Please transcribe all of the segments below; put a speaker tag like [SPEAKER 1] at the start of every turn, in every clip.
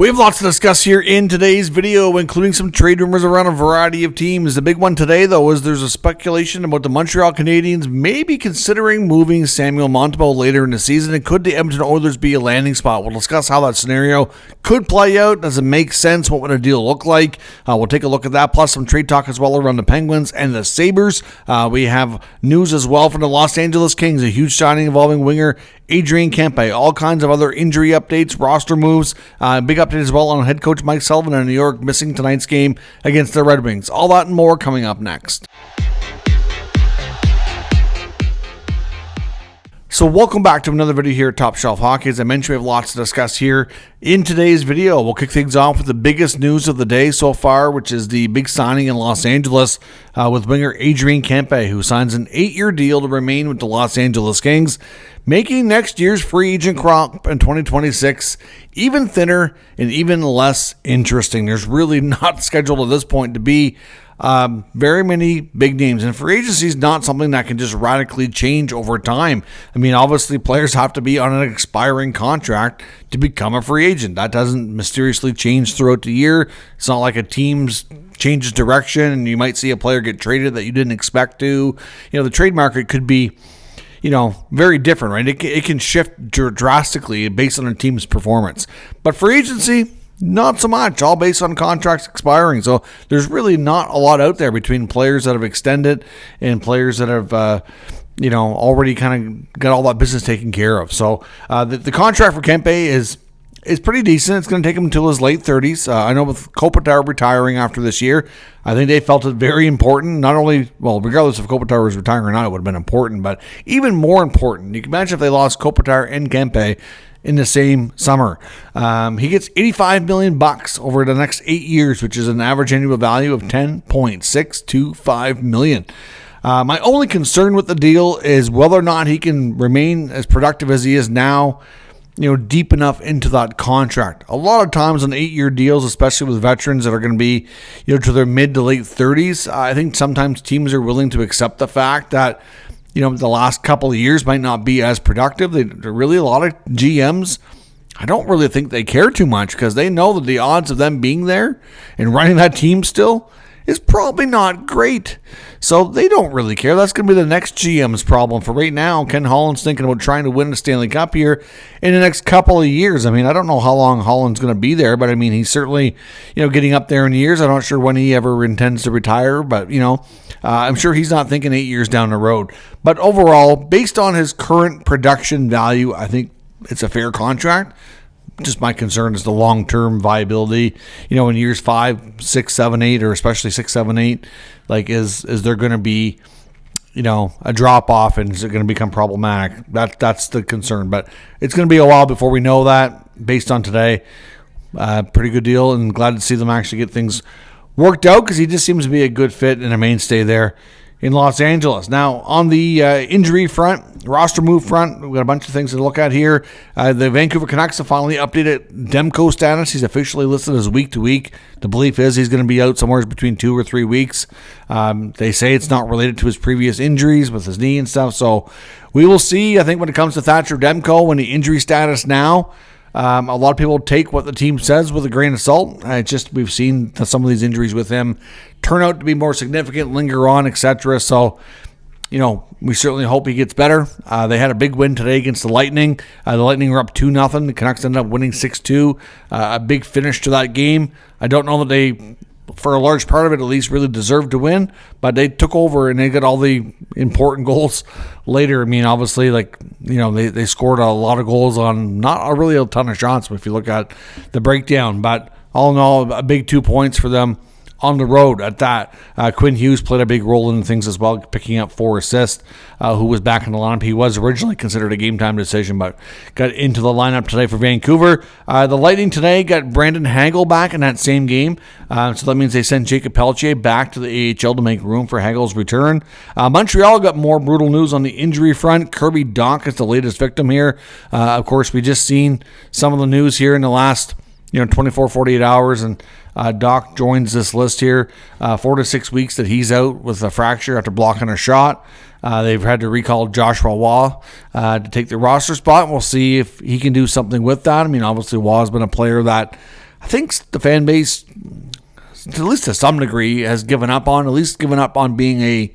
[SPEAKER 1] We have lots to discuss here in today's video, including some trade rumors around a variety of teams. The big one today, though, is there's a speculation about the Montreal Canadiens maybe considering moving Samuel Montembeault later in the season. And could the Edmonton Oilers be a landing spot? We'll discuss how that scenario could play out. Does it make sense? What would a deal look like? We'll take a look at that, plus some trade talk as well around the Penguins and the Sabres. We have news as well from the Los Angeles Kings, a huge signing involving winger Adrian Kempe, all kinds of other injury updates, roster moves, big update as well on head coach Mike Sullivan in New York missing tonight's game against the Red Wings. All that and more coming up next. So welcome back to another video here at Top Shelf Hockey. As I mentioned, we have lots to discuss here in today's video. We'll kick things off with the biggest news of the day so far, which is the big signing in Los Angeles with winger Adrian Kempe, who signs an 8-year deal to remain with the Los Angeles Kings, making next year's free agent crop in 2026 even thinner and even less interesting. There's really not scheduled at this point to be very many big names, and free agency is not something that can just radically change over time. I mean, obviously players have to be on an expiring contract to become a free agent. That doesn't mysteriously change throughout the year. It's not like a team's changes direction and you might see a player get traded that you didn't expect to. The trade market could be very different, right? It can shift drastically based on a team's performance. But free agency, not so much, all based on contracts expiring. So there's really not a lot out there between players that have extended and players that have, already kind of got all that business taken care of. So the contract for Kempe is pretty decent. It's going to take him until his late 30s. I know with Kopitar retiring after this year, I think they felt it very important. Not only, regardless if Kopitar was retiring or not, it would have been important, but even more important. You can imagine if they lost Kopitar and Kempe in the same summer. He gets $85 million over the next 8 years, which is an average annual value of $10.625 million. My only concern with the deal is whether or not he can remain as productive as he is now, deep enough into that contract. A lot of times on 8-year deals, especially with veterans that are going to be, to their mid to late 30s, I think sometimes teams are willing to accept the fact that the last couple of years might not be as productive. Really, a lot of GMs, I don't really think they care too much because they know that the odds of them being there and running that team still is probably not great. So they don't really care. That's going to be the next GM's problem. For right now, Ken Holland's thinking about trying to win the Stanley Cup here in the next couple of years. I mean, I don't know how long Holland's going to be there, but I mean, he's certainly, getting up there in years. I'm not sure when he ever intends to retire, but, I'm sure he's not thinking 8 years down the road. But overall, based on his current production value, I think it's a fair contract. Just my concern is the long-term viability, in years 5, 6, 7, 8, or especially 6, 7, 8, is there going to be, a drop-off and is it going to become problematic? That's the concern. But it's going to be a while before we know that based on today. Pretty good deal, and glad to see them actually get things worked out because he just seems to be a good fit and a mainstay there in Los Angeles. Now, on the injury front, roster move front, we've got a bunch of things to look at here. The Vancouver Canucks have finally updated Demko status. He's officially listed as week to week. The belief is he's going to be out somewhere between 2 or 3 weeks. They say it's not related to his previous injuries with his knee and stuff. So we will see. I think when it comes to Thatcher Demko and the injury status now, a lot of people take what the team says with a grain of salt. We've seen some of these injuries with him turn out to be more significant, linger on, etc. So, we certainly hope he gets better. They had a big win today against the Lightning. The Lightning were up 2-0. The Canucks ended up winning 6-2. A big finish to that game. I don't know that they, for a large part of it at least, really deserved to win, but they took over and they got all the important goals later. I mean, obviously, they scored a lot of goals on not really a ton of shots if you look at the breakdown, but all in all, a big 2 points for them on the road at that. Quinn Hughes played a big role in things as well, picking up 4 assists, who was back in the lineup. He was originally considered a game-time decision, but got into the lineup today for Vancouver. The Lightning today got Brandon Hagel back in that same game, so that means they sent Jacob Pelletier back to the AHL to make room for Hagel's return. Montreal got more brutal news on the injury front. Kirby Dach is the latest victim here. Of course, we just seen some of the news here in the last 24, 48 hours, and Dach joins this list here. 4 to 6 weeks that he's out with a fracture after blocking a shot. They've had to recall Joshua Waugh to take the roster spot. We'll see if he can do something with that. I mean, obviously Waugh has been a player that I think the fan base, at least to some degree, has given up on being a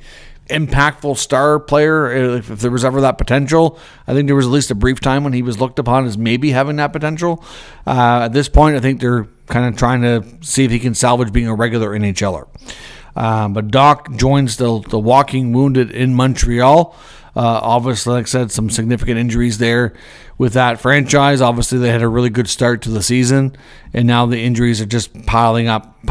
[SPEAKER 1] impactful star player. If there was ever that potential, I think there was at least a brief time when he was looked upon as maybe having that potential. At this point, I think they're kind of trying to see if he can salvage being a regular NHLer. But Dach joins the walking wounded in Montreal. Obviously, like I said, some significant injuries there with that franchise. Obviously, they had a really good start to the season, and now the injuries are just piling up.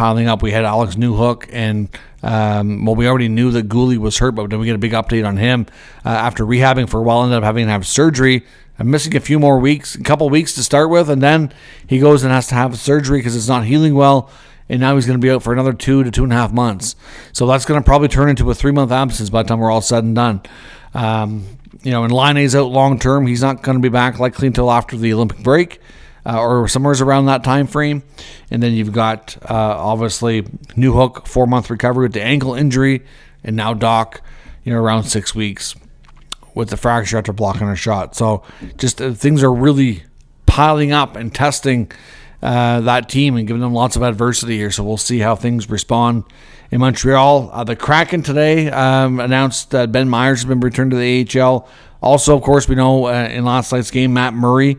[SPEAKER 1] We had Alex Newhook, and we already knew that goalie was hurt, but then we get a big update on him after rehabbing for a while. Ended up having to have surgery. I'm missing a couple weeks to start with, and then he goes and has to have surgery because it's not healing well. And now he's going to be out for another 2 to 2.5 months. So that's going to probably turn into a 3-month absence by the time we're all said and done. And Laine's out long term. He's not going to be back likely until after the Olympic break or somewhere around that time frame. And then you've got, obviously, Newhook, 4-month recovery with the ankle injury. And now Dach, around 6 weeks with the fracture after blocking a shot. So just things are really piling up and testing that team and giving them lots of adversity here. So we'll see how things respond in Montreal. The Kraken today announced that Ben Myers has been returned to the AHL. Also, of course, we know in last night's game, Matt Murray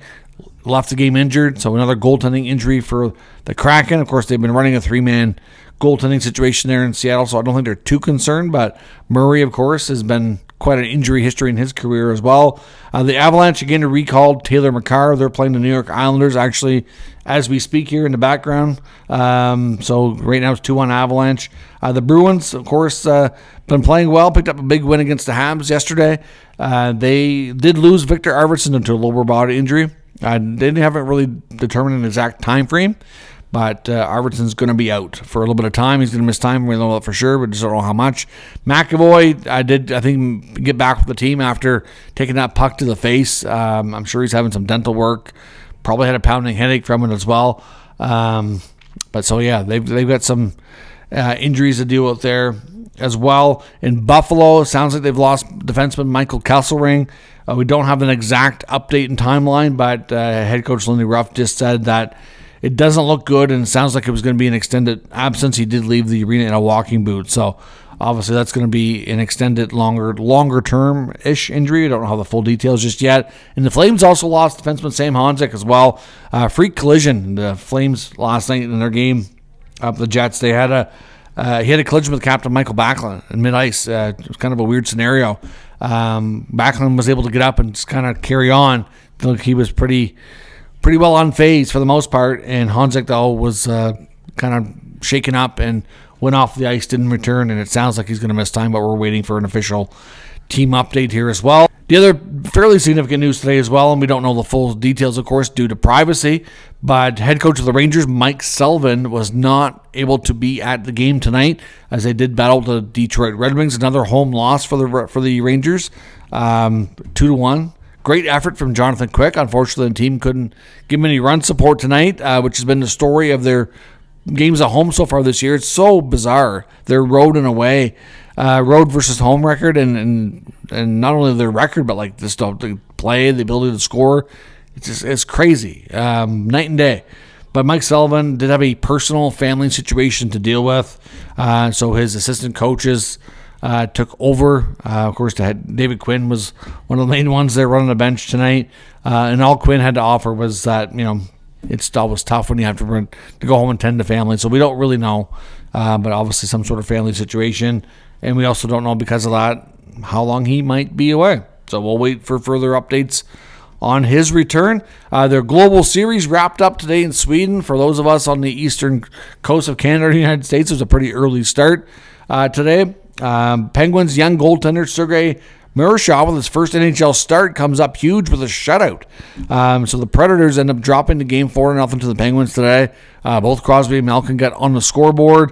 [SPEAKER 1] left the game injured. So another goaltending injury for the Kraken. Of course, they've been running a 3-man goaltending situation there in Seattle, so I don't think they're too concerned. But Murray, of course, has been quite an injury history in his career as well. The Avalanche again recalled Taylor McCarr. They're playing the New York Islanders actually as we speak here in the background. So right now it's 2-1 Avalanche. The Bruins, of course, been playing well. Picked up a big win against the Habs yesterday. They did lose Victor Arvidsson to a lower body injury. They haven't really determined an exact time frame, but Arvidsson's going to be out for a little bit of time. He's going to miss time. We don't know that for sure, but just don't know how much. McAvoy, I think, get back with the team after taking that puck to the face. I'm sure he's having some dental work. Probably had a pounding headache from it as well. But so, yeah, they've got some injuries to deal with there as well. In Buffalo, it sounds like they've lost defenseman Michael Kesselring. We don't have an exact update and timeline, but head coach Lindy Ruff just said that it doesn't look good, and it sounds like it was going to be an extended absence. He did leave the arena in a walking boot, so obviously that's going to be an extended, longer term-ish injury. I don't know how the full details just yet. And the Flames also lost defenseman Sam Honzek as well. Freak collision. The Flames last night in their game up the Jets, they had he had a collision with Captain Michael Backlund in mid-ice. It was kind of a weird scenario. Backlund was able to get up and just kind of carry on. He was pretty well unfazed for the most part, and Honzek, though, was kind of shaken up and went off the ice, didn't return, and it sounds like he's going to miss time, but we're waiting for an official team update here as well. The other fairly significant news today as well, and we don't know the full details, of course, due to privacy, but head coach of the Rangers, Mike Sullivan, was not able to be at the game tonight as they did battle the Detroit Red Wings. Another home loss for the Rangers, 2-1. Great effort from Jonathan Quick. Unfortunately, the team couldn't give him any run support tonight, which has been the story of their games at home so far this year. It's so bizarre. Their road and away, road versus home record, and not only their record, but like the play, the ability to score. It's crazy, night and day. But Mike Sullivan did have a personal family situation to deal with, so his assistant coaches took over. Of course, David Quinn was one of the main ones there running the bench tonight. And all Quinn had to offer was that, it's always tough when you have to go home and tend to family. So we don't really know, but obviously some sort of family situation. And we also don't know because of that how long he might be away. So we'll wait for further updates on his return. Their global series wrapped up today in Sweden. For those of us on the eastern coast of Canada or the United States, it was a pretty early start today. Penguins' young goaltender Sergei Murashov, with his first NHL start, comes up huge with a shutout. So the Predators end up dropping the game 4-0 to the Penguins today. Both Crosby and Malkin got on the scoreboard.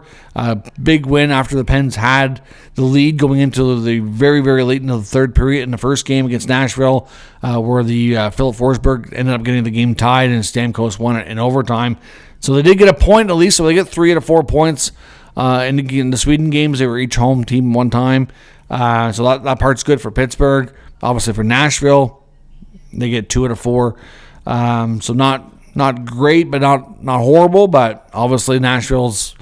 [SPEAKER 1] Big win after the Pens had the lead going into the very, very late into the third period in the first game against Nashville, where the Philip Forsberg ended up getting the game tied and Stamkos won it in overtime. So they did get a point at least, so they get 3 out of 4 points. In the Sweden games, they were each home team one time. So that part's good for Pittsburgh. Obviously for Nashville, they get 2 out of 4. So not not great, but not horrible. But obviously Nashville's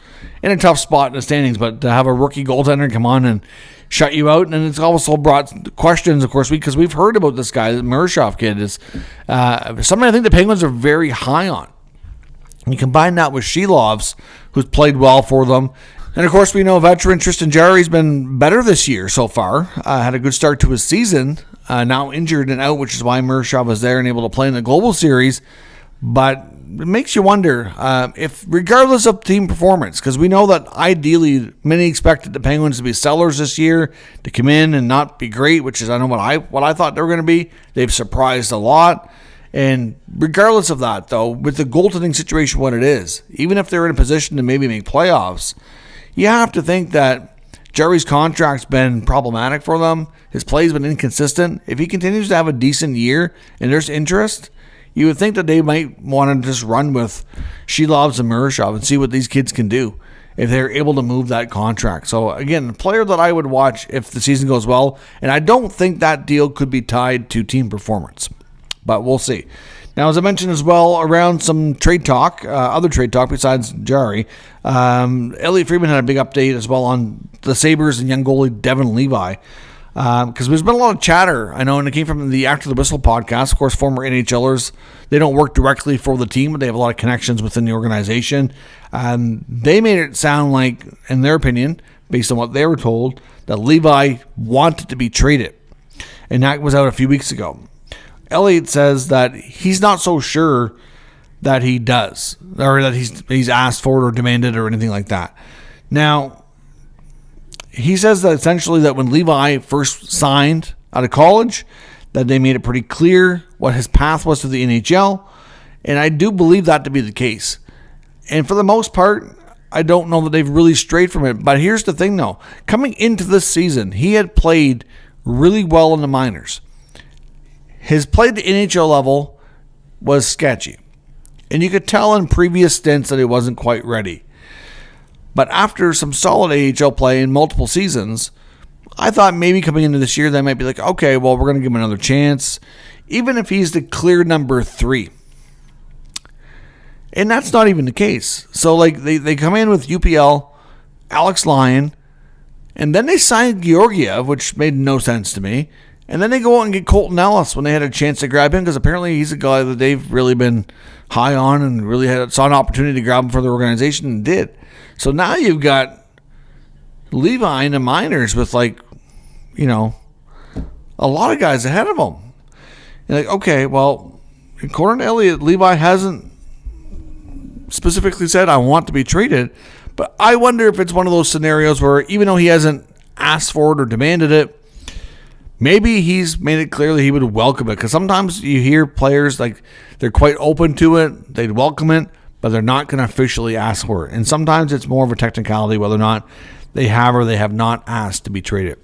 [SPEAKER 1] in a tough spot in the standings. But to have a rookie goaltender come on and shut you out, and it's also brought questions, of course, because we've heard about this guy, the Muriel kid, is somebody I think the Penguins are very high on. And you combine that with Shea, who's played well for them. And, of course, we know veteran Tristan Jarry's been better this year so far. Had a good start to his season. Now injured and out, which is why Muriel was there and able to play in the Global Series. But it makes you wonder if, regardless of team performance, because we know that ideally many expected the Penguins to be sellers this year, to come in and not be great, which is I know what I thought they were going to be. They've surprised a lot. And regardless of that, though, with the goaltending situation what it is, even if they're in a position to maybe make playoffs, you have to think that Jerry's contract's been problematic for them. His play's been inconsistent. If he continues to have a decent year and there's interest, you would think that they might want to just run with Shea and Muriel and see what these kids can do if they're able to move that contract. So, again, a player that I would watch if the season goes well, and I don't think that deal could be tied to team performance, but we'll see. Now, as I mentioned as well, around some trade talk, other trade talk besides Jarry, Elliotte Friedman had a big update as well on the Sabres and young goalie Devin Levi. Because there's been a lot of chatter, I know, and it came from the After the Whistle podcast. Of course, former NHLers, they don't work directly for the team, but they have a lot of connections within the organization. They made it sound like, in their opinion, based on what they were told, that Levi wanted to be traded. And that was out a few weeks ago. Elliotte says that he's not so sure that he does, or that he's asked for it or demanded or anything like that. Now, he says that essentially that when Levi first signed out of college, that they made it pretty clear what his path was to the NHL, and I do believe that to be the case. And for the most part, I don't know that they've really strayed from it. But here's the thing, though. Coming into this season, he had played really well in the minors. His play at the NHL level was sketchy. And you could tell in previous stints that he wasn't quite ready. But after some solid AHL play in multiple seasons, I thought maybe coming into this year they might be like, okay, well, we're going to give him another chance, even if he's the clear number 3. And that's not even the case. So, like, they come in with UPL, Alex Lyon, and then they signed Georgiev, which made no sense to me. And then they go out and get Colton Ellis when they had a chance to grab him, because apparently he's a guy that they've really been high on and really saw an opportunity to grab him for the organization and did. So now you've got Levi in the minors with, like, you know, a lot of guys ahead of him. And like, okay, well, according to Elliotte, Levi hasn't specifically said, I want to be traded. But I wonder if it's one of those scenarios where even though he hasn't asked for it or demanded it, maybe he's made it clear that he would welcome it. Because sometimes you hear players, like, they're quite open to it, they'd welcome it, but they're not going to officially ask for it. And sometimes it's more of a technicality whether or not they have or they have not asked to be traded.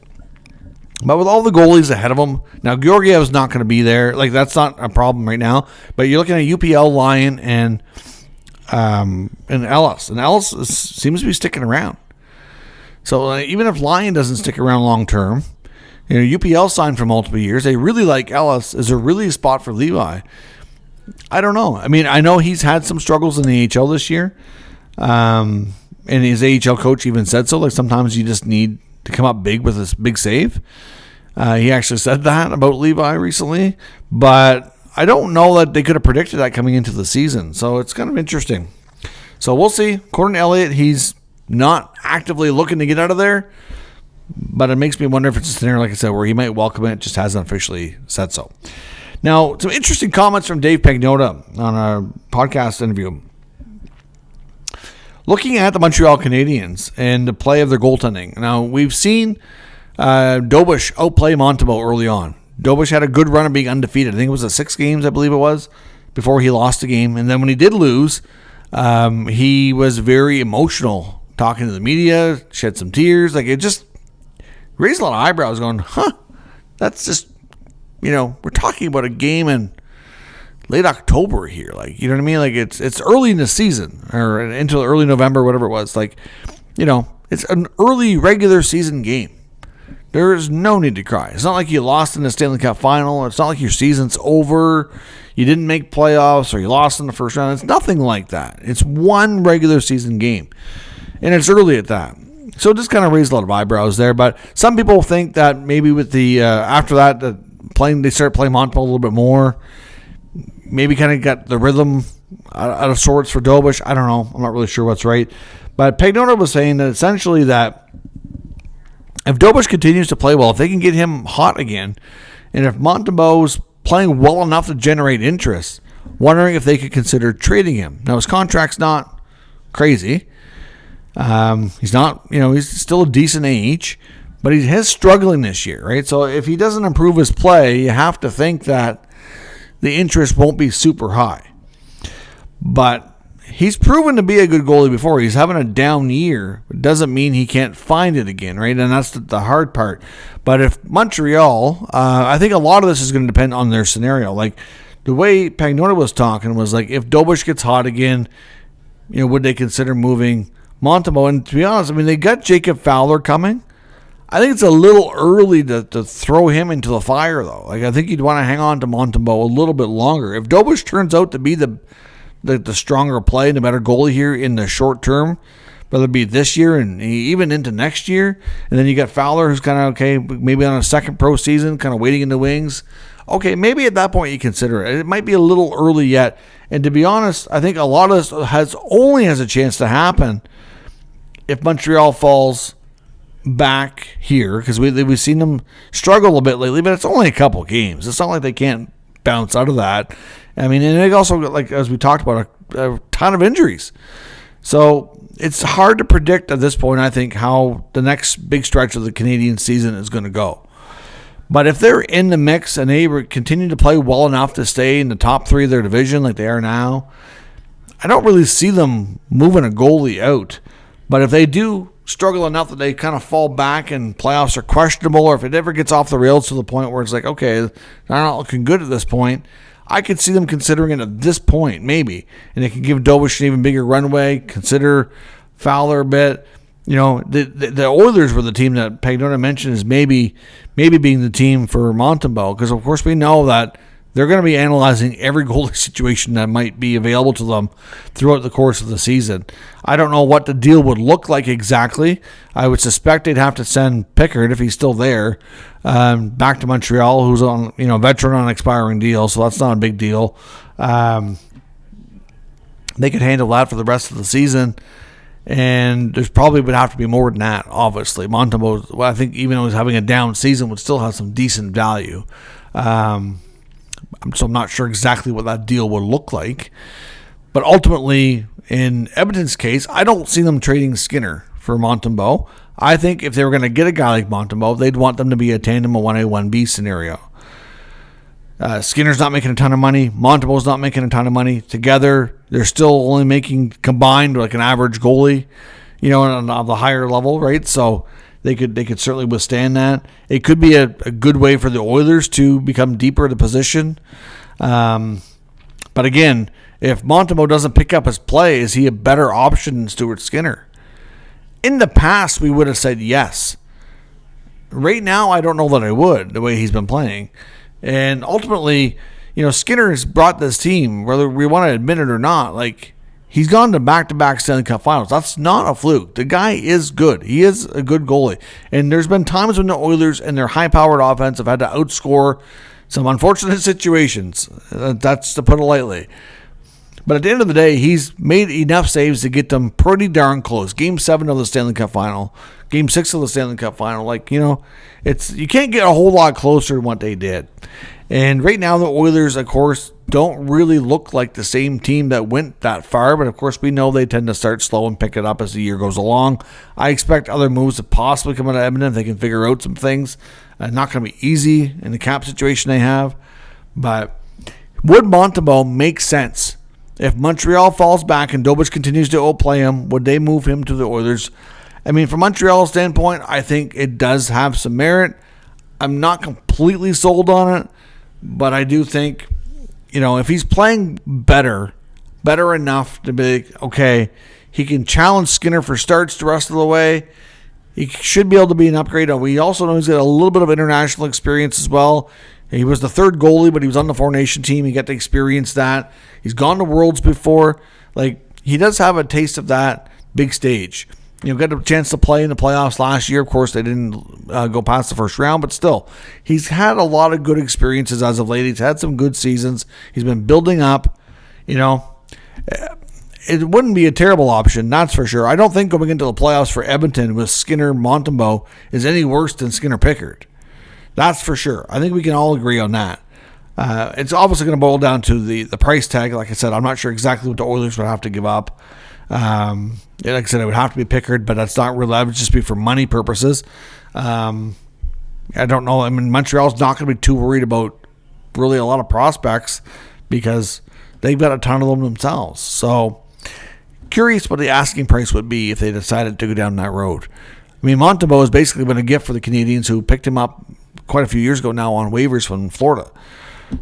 [SPEAKER 1] But with all the goalies ahead of them, now Georgiev's not going to be there. Like, that's not a problem right now. But you're looking at UPL, Lyon, and Ellis. And Ellis seems to be sticking around. So even if Lyon doesn't stick around long term, you know, UPL signed for multiple years. They really like Ellis. Is there really a spot for Levi? I don't know. I mean, I know he's had some struggles in the AHL this year. And his AHL coach even said so. Like, sometimes you just need to come up big with this big save. He actually said that about Levi recently. But I don't know that they could have predicted that coming into the season. So it's kind of interesting. So we'll see. According to Elliotte, he's not actively looking to get out of there. But it makes me wonder if it's a scenario, like I said, where he might welcome it, just hasn't officially said so. Now, some interesting comments from Dave Pagnotta on a podcast interview. Looking at the Montreal Canadiens and the play of their goaltending. Now, we've seen Dobich outplay Montembeault early on. Dobich had a good run of being undefeated. I think it was 6 games, I believe it was, before he lost the game. And then when he did lose, he was very emotional, talking to the media, shed some tears. Like, it just raised a lot of eyebrows going, that's just, you know, we're talking about a game in late October here. Like, you know what I mean? Like, it's early in the season or into early November, whatever it was. Like, you know, it's an early regular season game. There is no need to cry. It's not like you lost in the Stanley Cup final. It's not like your season's over. You didn't make playoffs or you lost in the first round. It's nothing like that. It's one regular season game. And it's early at that. So it just kind of raised a lot of eyebrows there. But some people think that maybe with the after that, they start playing Montreal a little bit more. Maybe kind of got the rhythm out of sorts for Dobich. I don't know. I'm not really sure what's right. But Pagnotta was saying that essentially that if Dobich continues to play well, if they can get him hot again, and if Montembeault's playing well enough to generate interest, wondering if they could consider trading him. Now, his contract's not crazy. He's not, he's still a decent age, but he is struggling this year, right? So if he doesn't improve his play, you have to think that the interest won't be super high. But he's proven to be a good goalie before. He's having a down year. It doesn't mean he can't find it again, right? And that's the hard part. But if Montreal, I think a lot of this is going to depend on their scenario. Like the way Pagnotta was talking was like, if Dobich gets hot again, would they consider moving Montembeault? And to be honest, they got Jacob Fowler coming. I think it's a little early to throw him into the fire, though. Like I think you'd want to hang on to Montembeault a little bit longer. If Dobich turns out to be the stronger play and the better goalie here in the short term, whether it be this year and even into next year. And then you got Fowler, who's kind of okay, maybe on a second pro season, kind of waiting in the wings. Okay, maybe at that point you consider it. It might be a little early yet. And to be honest, I think a lot of this only has a chance to happen if Montreal falls back here, because we've seen them struggle a bit lately, but it's only a couple games. It's not like they can't bounce out of that. And they also, like as we talked about, a ton of injuries. So it's hard to predict at this point, I think, how the next big stretch of the Canadian season is going to go. But if they're in the mix and they continue to play well enough to stay in the top three of their division like they are now, I don't really see them moving a goalie out. But if they do struggle enough that they kind of fall back and playoffs are questionable, or if it ever gets off the rails to the point where it's like, okay, they're not looking good at this point, I could see them considering it at this point, maybe. And they can give Dobich an even bigger runway, consider Fowler a bit. The Oilers were the team that Pagnotta mentioned as maybe being the team for Montembeault, because of course we know that they're going to be analyzing every goalie situation that might be available to them throughout the course of the season. I don't know what the deal would look like exactly. I would suspect they'd have to send Pickard, if he's still there, back to Montreal, who's on veteran on an expiring deal, so that's not a big deal. They could handle that for the rest of the season. And there's probably would have to be more than that, obviously. Montembeault, I think, even though he's having a down season, would still have some decent value. So I'm not sure exactly what that deal would look like. But ultimately, in Edmonton's case, I don't see them trading Skinner for Montembeault. I think if they were going to get a guy like Montembeault, they'd want them to be a tandem, a 1A, 1B scenario. Skinner's not making a ton of money. Montembeault's not making a ton of money. Together, they're still only making combined like an average goalie, on the higher level, right? So they could certainly withstand that. It could be a good way for the Oilers to become deeper in the position. But again, if Montembeault doesn't pick up his play, is he a better option than Stuart Skinner? In the past, we would have said yes. Right now, I don't know that I would, the way he's been playing. And ultimately, Skinner has brought this team, whether we want to admit it or not, like, he's gone to back-to-back Stanley Cup finals. That's not a fluke. The guy is good. He is a good goalie. And there's been times when the Oilers and their high-powered offense have had to outscore some unfortunate situations. That's to put it lightly. But at the end of the day, he's made enough saves to get them pretty darn close. Game 7 of the Stanley Cup final. Game 6 of the Stanley Cup final. You can't get a whole lot closer than what they did. And right now, the Oilers, of course, don't really look like the same team that went that far. But, of course, we know they tend to start slow and pick it up as the year goes along. I expect other moves to possibly come out of Edmonton if they can figure out some things. Not going to be easy in the cap situation they have. But would Montembeault make sense? If Montreal falls back and Dobich continues to outplay him, would they move him to the Oilers? From Montreal's standpoint, I think it does have some merit. I'm not completely sold on it, but I do think, if he's playing better enough to be, okay, he can challenge Skinner for starts the rest of the way, he should be able to be an upgrade. We also know he's got a little bit of international experience as well. He was the third goalie, but he was on the Four Nation team. He got to experience that. He's gone to Worlds before. Like, he does have a taste of that big stage. Got a chance to play in the playoffs last year. Of course, they didn't go past the first round, but still, he's had a lot of good experiences as of late. He's had some good seasons. He's been building up. It wouldn't be a terrible option, that's for sure. I don't think going into the playoffs for Edmonton with Skinner Montembeault is any worse than Skinner Pickard. That's for sure. I think we can all agree on that. It's obviously going to boil down to the price tag. Like I said, I'm not sure exactly what the Oilers would have to give up. Like I said, it would have to be Pickard, but that's not really. That would just be for money purposes. I don't know. I mean, Montreal's not going to be too worried about really a lot of prospects because they've got a ton of them themselves. So, curious what the asking price would be if they decided to go down that road. I mean, Montembeault has basically been a gift for the Canadiens, who picked him up quite a few years ago now on waivers from Florida.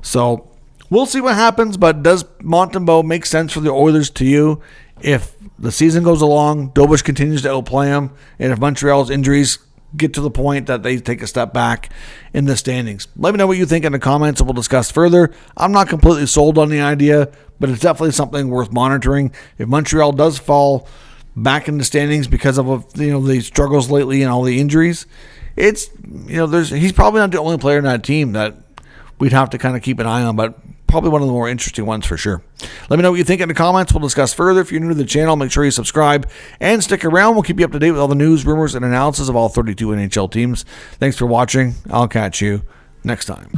[SPEAKER 1] So, we'll see what happens, but does Montembeault make sense for the Oilers to you if the season goes along, Dobush continues to outplay him, and if Montreal's injuries get to the point that they take a step back in the standings? Let me know what you think in the comments and we'll discuss further. I'm not completely sold on the idea, but it's definitely something worth monitoring. If Montreal does fall back in the standings because of the struggles lately and all the injuries, he's probably not the only player in that team that we'd have to kind of keep an eye on, but probably one of the more interesting ones for sure. Let me know what you think in the comments. We'll discuss further. If you're new to the channel, make sure you subscribe and stick around. We'll keep you up to date with all the news, rumors, and analysis of all 32 NHL teams. Thanks for watching. I'll catch you next time.